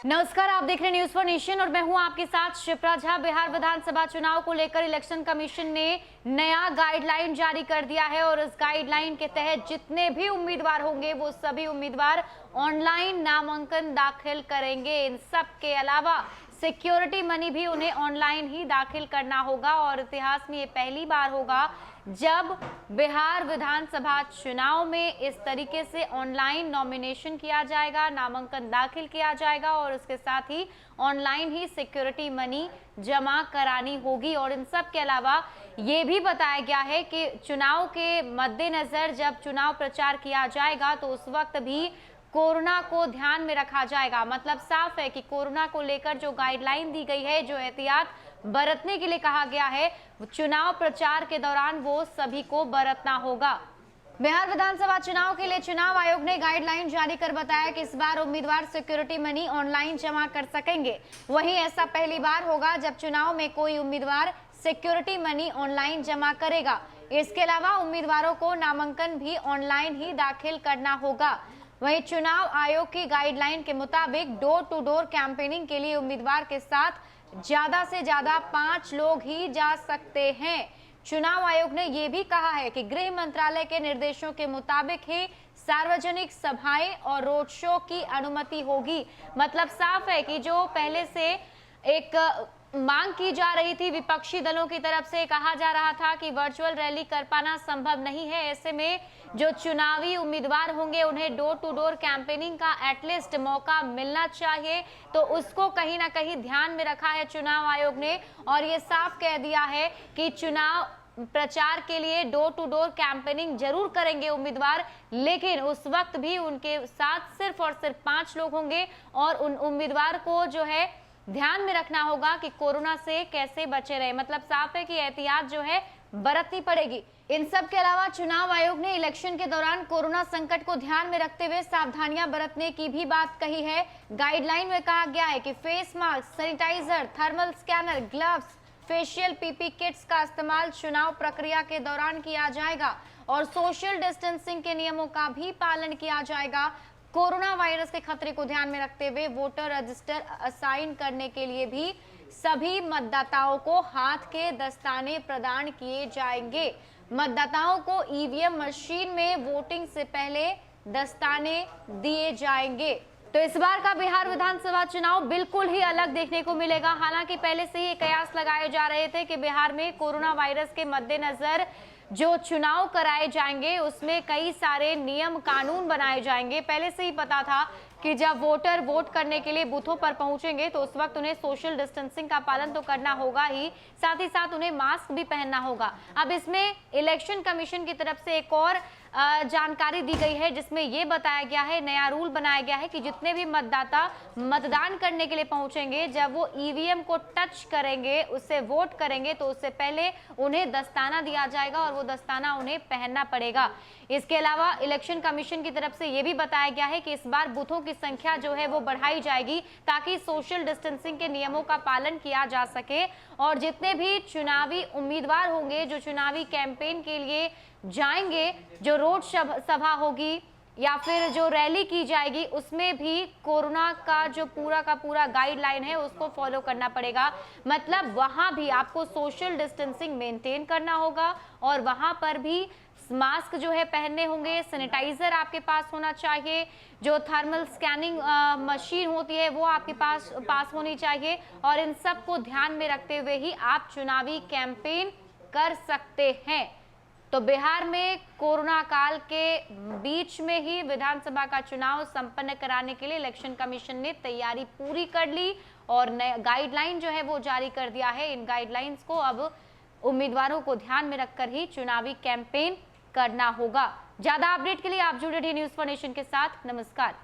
नमस्कार, आप देख रहे हैं न्यूज फॉर नेशन और मैं हूं आपके साथ शिप्रा झा। बिहार विधानसभा चुनाव को लेकर इलेक्शन कमीशन ने नया गाइडलाइन जारी कर दिया है और इस गाइडलाइन के तहत जितने भी उम्मीदवार होंगे वो सभी उम्मीदवार ऑनलाइन नामांकन दाखिल करेंगे। इन सब के अलावा सिक्योरिटी मनी भी उन्हें ऑनलाइन ही दाखिल करना होगा और इतिहास में ये पहली बार होगा जब बिहार विधानसभा चुनाव में इस तरीके से ऑनलाइन नॉमिनेशन किया जाएगा, नामांकन दाखिल किया जाएगा और उसके साथ ही ऑनलाइन ही सिक्योरिटी मनी जमा करानी होगी। और इन सब के अलावा ये भी बताया गया है कि चुनाव के मद्देनजर जब चुनाव प्रचार किया जाएगा तो उस वक्त भी कोरोना को ध्यान में रखा जाएगा। मतलब साफ है कि कोरोना को लेकर जो गाइडलाइन दी गई है, जो एहतियात बरतने के लिए कहा गया है, चुनाव प्रचार के दौरान वो सभी को बरतना होगा। बिहार विधानसभा चुनाव के लिए चुनाव आयोग ने गाइडलाइन जारी कर बताया कि इस बार उम्मीदवार सिक्योरिटी मनी ऑनलाइन जमा कर सकेंगे। वहीं ऐसा पहली बार होगा जब चुनाव में कोई उम्मीदवार सिक्योरिटी मनी ऑनलाइन जमा करेगा। इसके अलावा उम्मीदवारों को नामांकन भी ऑनलाइन ही दाखिल करना होगा। वहीं चुनाव आयोग की गाइडलाइन के मुताबिक डोर टू डोर कैंपेनिंग के लिए उम्मीदवार के साथ ज्यादा से ज्यादा 5 लोग ही जा सकते हैं। चुनाव आयोग ने यह भी कहा है कि गृह मंत्रालय के निर्देशों के मुताबिक ही सार्वजनिक सभाएं और रोड शो की अनुमति होगी। मतलब साफ है कि जो पहले से एक मांग की जा रही थी, विपक्षी दलों की तरफ से कहा जा रहा था कि वर्चुअल रैली कर पाना संभव नहीं है, ऐसे में जो चुनावी उम्मीदवार होंगे उन्हें डोर टू डोर कैंपेनिंग का एटलीस्ट मौका मिलना चाहिए। तो उसको कहीं ना कहीं ध्यान में रखा है चुनाव आयोग ने और ये साफ कह दिया है कि चुनाव प्रचार के लिए डोर टू डोर कैंपेनिंग जरूर करेंगे उम्मीदवार, लेकिन उस वक्त भी उनके साथ सिर्फ और सिर्फ 5 लोग होंगे और उन उम्मीदवार को जो है ध्यान में रखना होगा कि कोरोना से कैसे बचे रहे। मतलब साफ है कि एहतियात जो है बरतनी पड़ेगी। इन सब के अलावा चुनाव आयोग ने इलेक्शन के दौरान कोरोना संकट को ध्यान में रखते हुए सावधानियां बरतने की भी बात कही है। गाइडलाइन में कहा गया है कि face mask, sanitiser, thermal scanner, gloves, facial PP kits का इस्तेमाल चुनाव प्रक्रिया के दौरान किया जाएगा और सोशल डिस्टेंसिंग के नियमों का भी पालन किया जाएगा। कोरोना वायरस के खतरे को ध्यान में रखते हुए वोटर रजिस्टर असाइन करने के लिए भी सभी मतदाताओं को हाथ के दस्ताने प्रदान किए जाएंगे। मतदाताओं को ईवीएम मशीन में वोटिंग से पहले दस्ताने दिए जाएंगे। तो इस बार का बिहार विधानसभा चुनाव बिल्कुल ही अलग देखने को मिलेगा। हालांकि पहले से ही कयास लगाए जा रहे थे कि बिहार में कोरोना वायरस के मद्देनजर जो चुनाव कराए जाएंगे उसमें कई सारे नियम कानून बनाए जाएंगे। पहले से ही पता था कि जब वोटर वोट करने के लिए बूथों पर पहुंचेंगे तो उस वक्त उन्हें सोशल डिस्टेंसिंग का पालन तो करना होगा ही साथ उन्हें मास्क भी पहनना होगा। अब इसमें इलेक्शन कमीशन की तरफ से एक और जानकारी दी गई है जिसमें यह बताया गया है, नया रूल बनाया गया है कि जितने भी मतदाता मतदान करने के लिए पहुंचेंगे, जब वो ईवीएम को टच करेंगे, उससे वोट करेंगे तो उससे पहले उन्हें दस्ताना दिया जाएगा और वो दस्ताना उन्हें पहनना पड़ेगा। इसके अलावा इलेक्शन कमीशन की तरफ से यह भी बताया गया है कि इस बार बूथों की संख्या जो है वो बढ़ाई जाएगी ताकि सोशल डिस्टेंसिंग के नियमों का पालन किया जा सके और जितने भी चुनावी उम्मीदवार होंगे जो चुनावी कैंपेन के लिए जाएंगे, जो रोड सभा होगी या फिर जो रैली की जाएगी, उसमें भी कोरोना का जो पूरा का पूरा गाइडलाइन है उसको फॉलो करना पड़ेगा। मतलब वहां भी आपको सोशल डिस्टेंसिंग मेंटेन करना होगा और वहां पर भी मास्क जो है पहनने होंगे, सैनिटाइजर आपके पास होना चाहिए, जो थर्मल स्कैनिंग मशीन होती है वो आपके पास होनी चाहिए और इन सब को ध्यान में रखते हुए ही आप चुनावी कैंपेन कर सकते हैं। तो बिहार में कोरोना काल के बीच में ही विधानसभा का चुनाव संपन्न कराने के लिए इलेक्शन कमीशन ने तैयारी पूरी कर ली और नया गाइडलाइन जो है वो जारी कर दिया है। इन गाइडलाइंस को अब उम्मीदवारों को ध्यान में रखकर ही चुनावी कैंपेन करना होगा। ज्यादा अपडेट के लिए आप जुड़े रहिए न्यूज फॉर नेशन के साथ। नमस्कार।